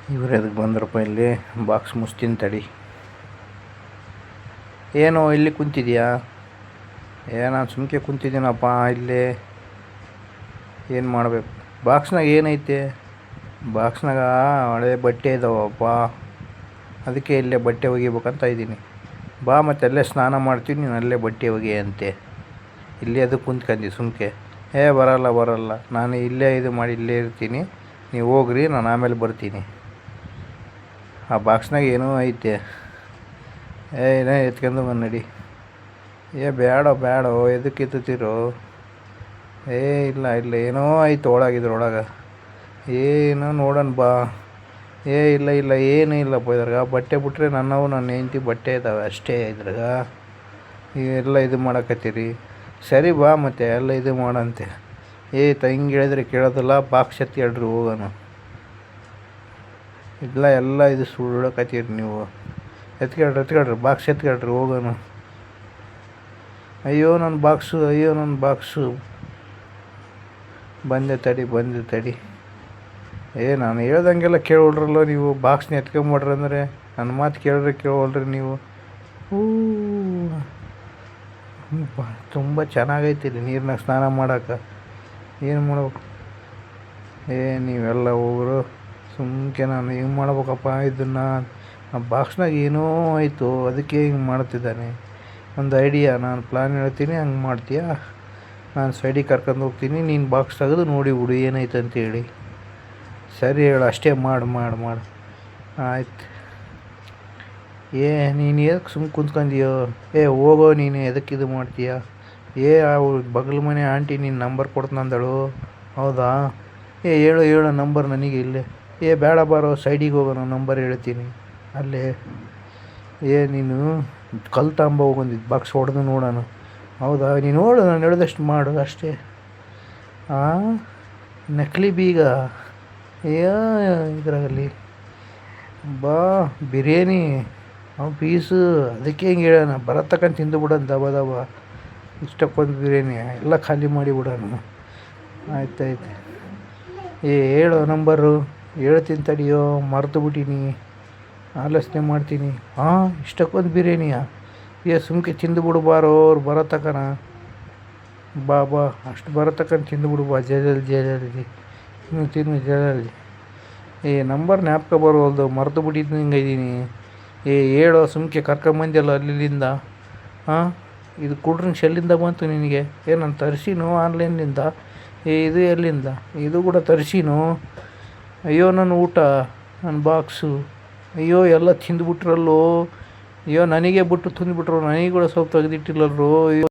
ಇವ್ರು ಎದಕ್ಕೆ ಬಂದ್ರಪ್ಪ ಇಲ್ಲಿ? ಬಾಕ್ಸ್ ಮುಸ್ತೀನಿ ತಡಿ. ಏನೋ ಇಲ್ಲಿ ಕುಂತಿದ್ಯಾ? ನಾನು ಸುಮ್ಕೆ ಕುಂತಿದ್ದೀನಪ್ಪ ಇಲ್ಲಿ. ಏನು ಮಾಡಬೇಕು? ಬಾಕ್ಸ್ನಾಗ ಏನೈತೆ? ಬಾಕ್ಸ್ನಾಗ ಹಳೆ ಬಟ್ಟೆ ಇದ್ದಾವಪ್ಪ. ಅದಕ್ಕೆ ಇಲ್ಲೇ ಬಟ್ಟೆ ಒಗಿಬೇಕಂತ ಇದ್ದೀನಿ. ಬಾ ಮತ್ತೆ ಅಲ್ಲೇ ಸ್ನಾನ ಮಾಡ್ತೀನಿ, ನೀನು ಅಲ್ಲೇ ಬಟ್ಟೆ ಒಗಿ ಅಂತೆ. ಇಲ್ಲೇ ಅದಕ್ಕೆ ಕುಂತ್ಕೊಂಡಿ ಸುಮ್ಕೆ. ಬರಲ್ಲ, ನಾನು ಇಲ್ಲೇ ಇದು ಮಾಡಿ ಇಲ್ಲೇ ಇರ್ತೀನಿ. ನೀವು ಹೋಗ್ರಿ, ನಾನು ಆಮೇಲೆ ಬರ್ತೀನಿ. ಆ ಬಾಕ್ಸ್ನಾಗ ಏನೋ ಐತೆ. ಏನೋ ಎತ್ಕೊಂಡು ಬಂದು ನಡಿ. ಬೇಡ ಎದಕ್ಕೆ ಎತ್ತುತ್ತೀರೋ? ಇಲ್ಲ ಏನೋ ಐತೆ ಒಳಗೆ. ಏನೋ ನೋಡೋಣ ಬಾ. ಇಲ್ಲ ಏನೂ ಇಲ್ಲಪ್ಪ ಇದ್ರಾಗ. ಬಟ್ಟೆ ಬಿಟ್ರೆ ನನ್ನ ಹೆಂಡತಿ ಬಟ್ಟೆ ಇದ್ದಾವೆ ಅಷ್ಟೇ ಇದ್ರಾಗ. ಎಲ್ಲ ಇದು ಮಾಡಕತ್ತೀರಿ. ಸರಿ ಬಾ ಮತ್ತೆ ಎಲ್ಲ ಇದು ಮಾಡಂತೆ. ತಂಗಿ ಹೇಳಿದ್ರೆ ಕೇಳೋದಿಲ್ಲ. ಬಾಕ್ಸ್ ಎತ್ಕೊಳ್ರಿ ಹೋಗೋಣ. ಇಲ್ಲ ಎಲ್ಲ ಇದು ಸುಳ್ಳಕತ್ತೀರಿ ನೀವು. ಎತ್ಕೊಳ್ರಿ ಬಾಕ್ಸ್ ಎತ್ಕೊಳ್ರಿ ಹೋಗೋಣ. ಅಯ್ಯೋ ನನ್ನ ಬಾಕ್ಸು ಬಂದೆ ತಡಿ. ನಾನು ಹೇಳ್ದಂಗೆಲ್ಲ ಕೇಳೋಳ್ರಲ್ಲ ನೀವು. ಬಾಕ್ಸ್ನ ಎತ್ಕೊಂಬಿಡ್ರಿ ಅಂದರೆ ನನ್ನ ಮಾತು ಕೇಳೋಳ್ರಿ ನೀವು. ತುಂಬ ಚೆನ್ನಾಗೈತಿರಿ ನೀರಿನಾಗ ಸ್ನಾನ ಮಾಡೋಕೆ. ಏನು ಮಾಡ್ಬೇಕು? ನೀವೆಲ್ಲ ಹೋಗ್ರು ಸುಮ್ಕೆ. ನಾನು ಹಿಂಗೆ ಮಾಡ್ಬೇಕಪ್ಪ ಇದನ್ನು. ಆ ಬಾಕ್ಸ್ನಾಗ ಏನೋ ಆಯಿತು, ಅದಕ್ಕೆ ಹಿಂಗೆ ಮಾಡ್ತಿದ್ದಾನೆ. ಒಂದು ಐಡಿಯಾ, ನಾನು ಪ್ಲ್ಯಾನ್ ಹೇಳ್ತೀನಿ, ಹಂಗೆ ಮಾಡ್ತೀಯಾ? ನಾನು ಸೈಡಿಗೆ ಕರ್ಕೊಂಡು ಹೋಗ್ತೀನಿ, ನೀನು ಬಾಕ್ಸ್ ತೆಗೆದು ನೋಡಿಬಿಡು ಏನೈತೆ ಅಂತೇಳಿ. ಸರಿ ಹೇಳು, ಅಷ್ಟೇ ಮಾಡು. ಆಯ್ತು. ನೀನು ಎದಕ್ಕೆ ಸುಮ್ನೆ ಕುಂತ್ಕೊಂಡ್ಯೋ? ಹೋಗೋ ನೀನು. ಎದಕ್ಕೆ ಇದು ಮಾಡ್ತೀಯ? ಅವ್ರು ಬಗಲ್ ಮನೆ ಆಂಟಿ ನೀನು ನಂಬರ್ ಕೊಡ್ತಂದಳು. ಹೌದಾ? ಹೇಳು ನಂಬರ್ ನನಗೆ ಇಲ್ಲೇ. ಬೇಡ ಬಾರೋ, ಸೈಡಿಗೆ ಹೋಗೋಣ, ನಂಬರ್ ಹೇಳ್ತೀನಿ ಅಲ್ಲೇ. ನೀನು ಕಲ್ಲು ತಗೊಂಬ ಹೋಗೊಂದಿದ್ದು ಬಾಕ್ಸ್ ಹೊಡೆದು ನೋಡೋಣ. ಹೌದಾ? ನೀನು ನೋಡು, ನಾನು ಹೇಳಿದಷ್ಟು ಮಾಡು ಅಷ್ಟೇ. ನಕಲಿ ಬೀಗ ಇದರಲ್ಲಿ ಬಾ. ಬಿರಿಯಾನಿ ಪೀಸು, ಅದಕ್ಕೆ ಹಿಂಗೆ ಹೇಳೋಣ. ಬರತ್ತಕ್ಕಂತ ತಿಂದು ಬಿಡೋಣ ದಬ. ಇಷ್ಟಕ್ಕೊಂದು ಬಿರಿಯಾನಿ ಎಲ್ಲ ಖಾಲಿ ಮಾಡಿ ಬಿಡೋಣ. ಆಯ್ತು. ಹೇಳು ನಂಬರು. ಹೇಳ್ತೀನಿ ತಡಿಯೋ, ಮರೆತು ಬಿಟ್ಟೀನಿ, ಆಲೋಚನೆ ಮಾಡ್ತೀನಿ. ಇಷ್ಟಕ್ಕೊಂದು ಬಿರಿಯಾನಿಯಾ? ಸುಮ್ಕೆ ತಿಂದು ಬಿಡು ಬಾರೋ. ಅವ್ರು ಬರತ್ತಕ್ಕನ ಬಾ. ಅಷ್ಟು ಬರತ್ತಕ್ಕಂತ ತಿಂದು ಬಿಡು ಬಾ. ಜಲ್ದಿ ತಿನ್ನು ಜಲ್ದಿ. ನಂಬರ್ ಜ್ಞಾಪಕ ಬರೋಲ್ದು, ಮರೆತು ಬಿಟ್ಟಿದ್ದು ಹಿಂಗಿದ್ದೀನಿ. ಹೇಳೋ ಸುಮ್ಕೆ. ಕರ್ಕೊಂಬಂದಿಯಲ್ಲ ಅಲ್ಲಿಂದ. ಇದು ಕೂಲ್ ಡ್ರಿಂಕ್ಸ್ ಎಲ್ಲಿಂದ ಬಂತು ನಿನಗೆ? ನಾನು ತರಿಸಿನೋ ಆನ್ಲೈನ್ನಿಂದ? ಇದು ಎಲ್ಲಿಂದ? ಇದು ಕೂಡ ತರಿಸಿನೋ? ಅಯ್ಯೋ ನನ್ನ ಊಟ, ನನ್ನ ಬಾಕ್ಸು, ಅಯ್ಯೋ ಎಲ್ಲ ತಿಂದುಬಿಟ್ರಲ್ಲೋ. ನನಗೆ ಬಿಟ್ಟು ತಿಂದುಬಿಟ್ರು. ನನಗೆ ಕೂಡ ಸ್ವಲ್ಪ ತೆಗೆದಿಟ್ಟಿಲ್ಲಲ್ರೋ.